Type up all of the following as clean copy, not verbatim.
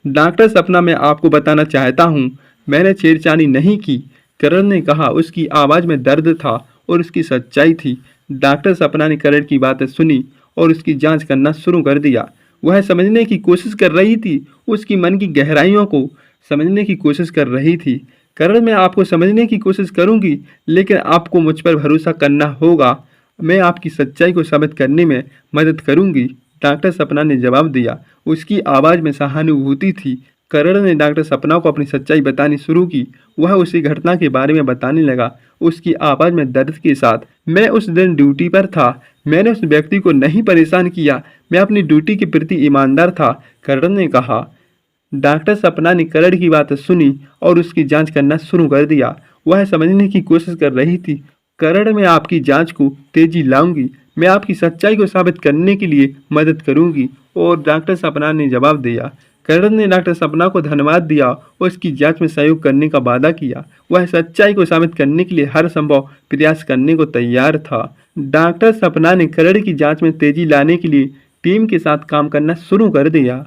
Doctor सपना, मैं आपको बताना चाहता हूँ, मैंने छेड़छाड़ी नहीं की, करण ने कहा। उसकी आवाज़ में दर्द था और उसकी सच्चाई थी। डॉक्टर सपना ने करण की बातें सुनी और उसकी जांच करना शुरू कर दिया। वह समझने की कोशिश कर रही थी, उसकी मन की गहराइयों को समझने की कोशिश कर रही थी। करण, मैं आपको समझने की कोशिश करूंगी, लेकिन आपको मुझ पर भरोसा करना होगा। मैं आपकी सच्चाई को साबित करने में मदद करूंगी, डॉक्टर सपना ने जवाब दिया। उसकी आवाज़ में सहानुभूति थी। करण ने डॉक्टर सपना को अपनी सच्चाई बतानी शुरू की। वह उसी घटना के बारे में बताने लगा, उसकी आवाज़ में दर्द के साथ। मैं उस दिन ड्यूटी पर था, मैंने उस व्यक्ति को नहीं परेशान किया, मैं अपनी ड्यूटी के प्रति ईमानदार था, करण ने कहा। डॉक्टर सपना ने करण की बात सुनी और उसकी जांच करना शुरू कर दिया। वह समझने की कोशिश कर रही थी। करण, मैं आपकी जांच को तेजी लाऊंगी, मैं आपकी सच्चाई को साबित करने के लिए मदद करूंगी, और डॉक्टर सपना ने जवाब दिया। करण ने डॉक्टर सपना को धन्यवाद दिया और उसकी जांच में सहयोग करने का वादा किया। वह सच्चाई को साबित करने के लिए हर संभव प्रयास करने को तैयार था। डॉक्टर सपना ने करण की जांच में तेजी लाने के लिए टीम के साथ काम करना शुरू कर दिया।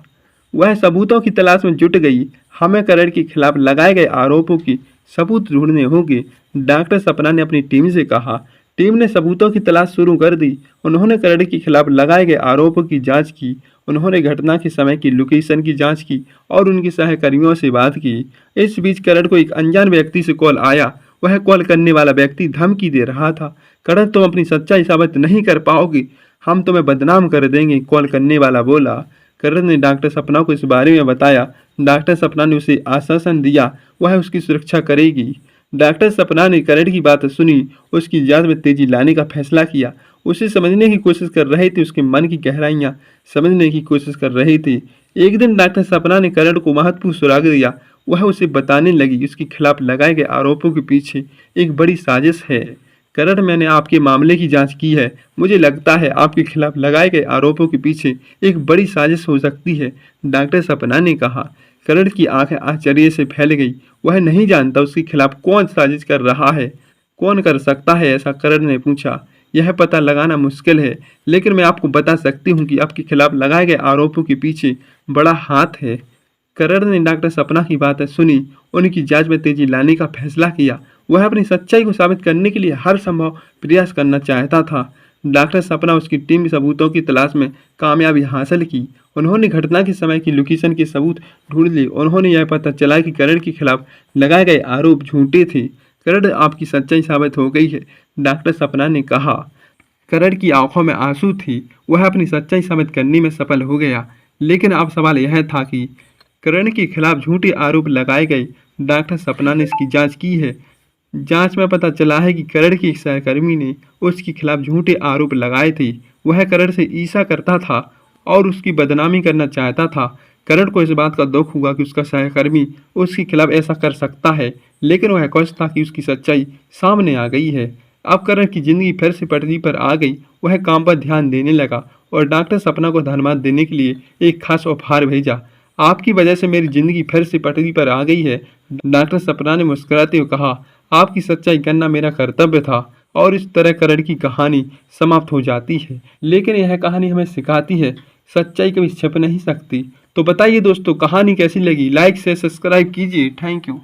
वह सबूतों की तलाश में जुट गई। हमें करण के खिलाफ लगाए गए आरोपों की सबूत ढूंढने होंगे, डॉक्टर सपना ने अपनी टीम से कहा। टीम ने सबूतों की तलाश शुरू कर दी। उन्होंने करण के खिलाफ लगाए गए आरोपों की जांच की। उन्होंने घटना के समय की लोकेशन की जांच की और उनके सहकर्मियों से बात की। इस बीच करण को एक अनजान व्यक्ति से कॉल आया। वह कॉल करने वाला व्यक्ति धमकी दे रहा था, करण, तुम अपनी सच्चाई साबित नहीं कर पाओगे, हम तुम्हें बदनाम कर देंगे, कॉल करने वाला बोला। करण ने डॉक्टर सपना को इस बारे में बताया। डॉक्टर सपना ने उसे आश्वासन दिया वह उसकी सुरक्षा करेगी। डॉक्टर सपना ने करण की बात सुनी, उसकी जांच में तेजी लाने का फैसला किया। उसे समझने की कोशिश कर रही थी, उसके मन की गहराइयां समझने की कोशिश कर रही थी। एक दिन डॉक्टर सपना ने करण को महत्वपूर्ण सुराग दिया। वह उसे बताने लगी, उसके खिलाफ लगाए गए आरोपों के पीछे एक बड़ी साजिश है। करण, मैंने आपके मामले की जांच की है, मुझे लगता है आपके खिलाफ लगाए गए आरोपों के पीछे एक बड़ी साजिश हो सकती है, डॉक्टर सपना ने कहा। करण की आंखें आश्चर्य से फैल गई। वह नहीं जानता उसके खिलाफ कौन साजिश कर रहा है, कौन कर सकता है ऐसा, करण ने पूछा। यह पता लगाना मुश्किल है, लेकिन मैं आपको बता सकती हूँ कि आपके खिलाफ लगाए गए आरोपों के पीछे बड़ा हाथ है। करण ने डॉक्टर सपना की बातें सुनी, उनकी जांच में तेजी लाने का फैसला किया। वह अपनी सच्चाई को साबित करने के लिए हर संभव प्रयास करना चाहता था। डॉक्टर सपना उसकी टीम सबूतों की तलाश में कामयाबी हासिल की। उन्होंने घटना के समय की लोकेशन के सबूत ढूंढ लिए। उन्होंने यह पता चला कि करण के खिलाफ लगाए गए आरोप झूठे थे। करण, आपकी सच्चाई साबित हो गई है, डॉक्टर सपना ने कहा। करण की आंखों में आंसू थी। वह अपनी सच्चाई साबित करने में सफल हो गया, लेकिन अब सवाल यह था कि करण के खिलाफ झूठे आरोप लगाए गए। डॉक्टर सपना ने इसकी जांच की है। जांच में पता चला है कि करण के एक सहकर्मी ने उसके खिलाफ झूठे आरोप लगाए थे। वह करण से ईर्ष्या करता था और उसकी बदनामी करना चाहता था। करण को इस बात का दुख हुआ कि उसका सहकर्मी उसके खिलाफ ऐसा कर सकता है, लेकिन वह खुश था कि उसकी सच्चाई सामने आ गई है। अब करण की जिंदगी फिर से पटरी पर आ गई। वह काम पर ध्यान देने लगा और डॉक्टर सपना को धन्यवाद देने के लिए एक खास उपहार भेजा। आपकी वजह से मेरी जिंदगी फिर से पटरी पर आ गई है, डॉक्टर सपना ने मुस्कुराते हुए कहा। आपकी सच्चाई करना मेरा कर्तव्य था। और इस तरह करण की कहानी समाप्त हो जाती है। लेकिन यह कहानी हमें सिखाती है, सच्चाई कभी छिप नहीं सकती। तो बताइए दोस्तों, कहानी कैसी लगी? लाइक से सब्सक्राइब कीजिए। Thank you.